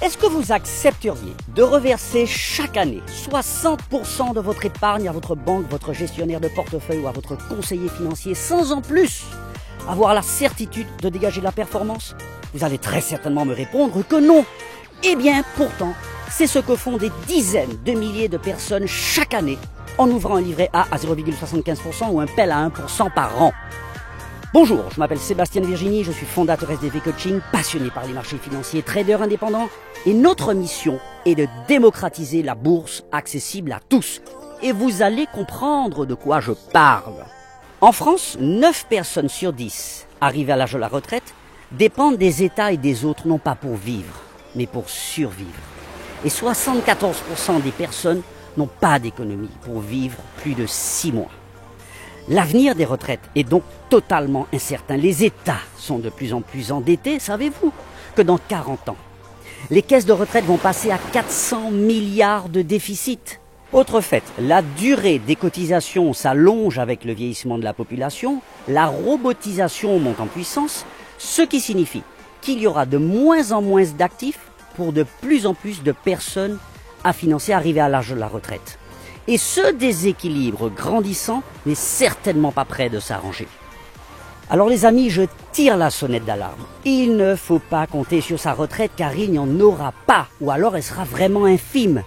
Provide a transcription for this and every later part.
Est-ce que vous accepteriez de reverser chaque année 60% de votre épargne à votre banque, votre gestionnaire de portefeuille ou à votre conseiller financier sans en plus avoir la certitude de dégager de la performance? Vous allez très certainement me répondre que non. Eh bien, pourtant, c'est ce que font des dizaines de milliers de personnes chaque année en ouvrant un livret A à 0,75% ou un PEL à 1% par an. Bonjour, je m'appelle Sébastien Virginie, je suis fondateur SDV Coaching, passionné par les marchés financiers, trader indépendant. Et notre mission est de démocratiser la bourse accessible à tous. Et vous allez comprendre de quoi je parle. En France, 9 personnes sur 10 arrivées à l'âge de la retraite dépendent des États et des autres, non pas pour vivre, mais pour survivre. Et 74% des personnes n'ont pas d'économie pour vivre plus de 6 mois. L'avenir des retraites est donc totalement incertain. Les États sont de plus en plus endettés. Savez-vous que dans 40 ans, les caisses de retraite vont passer à 400 milliards de déficit? Autre fait, la durée des cotisations s'allonge avec le vieillissement de la population, la robotisation monte en puissance, ce qui signifie qu'il y aura de moins en moins d'actifs pour de plus en plus de personnes à financer arrivées à l'âge de la retraite. Et ce déséquilibre grandissant n'est certainement pas près de s'arranger. Alors les amis, je tire la sonnette d'alarme. Il ne faut pas compter sur sa retraite car il n'y en aura pas, ou alors elle sera vraiment infime.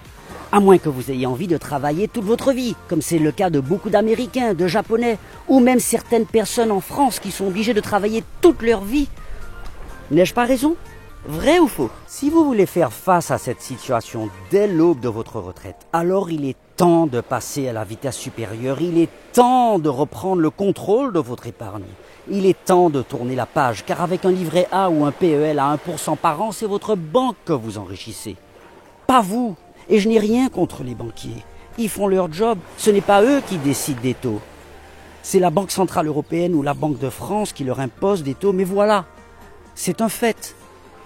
À moins que vous ayez envie de travailler toute votre vie, comme c'est le cas de beaucoup d'Américains, de Japonais, ou même certaines personnes en France qui sont obligées de travailler toute leur vie. N'ai-je pas raison ? Vrai ou faux? Si vous voulez faire face à cette situation dès l'aube de votre retraite, alors il est temps de passer à la vitesse supérieure, il est temps de reprendre le contrôle de votre épargne. Il est temps de tourner la page, car avec un livret A ou un PEL à 1% par an, c'est votre banque que vous enrichissez. Pas vous. Et je n'ai rien contre les banquiers. Ils font leur job, ce n'est pas eux qui décident des taux. C'est la Banque Centrale Européenne ou la Banque de France qui leur impose des taux, mais voilà, c'est un fait.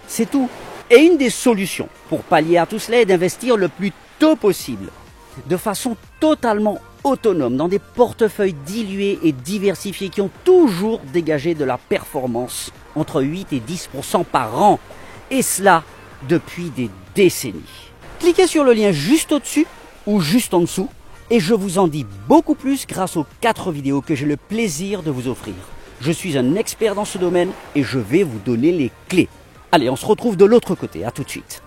C'est tout. Et une des solutions pour pallier à tout cela est d'investir le plus tôt possible, de façon totalement autonome, dans des portefeuilles dilués et diversifiés qui ont toujours dégagé de la performance entre 8 et 10% par an. Et cela depuis des décennies. Cliquez sur le lien juste au-dessus ou juste en dessous et je vous en dis beaucoup plus grâce aux 4 vidéos que j'ai le plaisir de vous offrir. Je suis un expert dans ce domaine et je vais vous donner les clés. Allez, on se retrouve de l'autre côté. À tout de suite.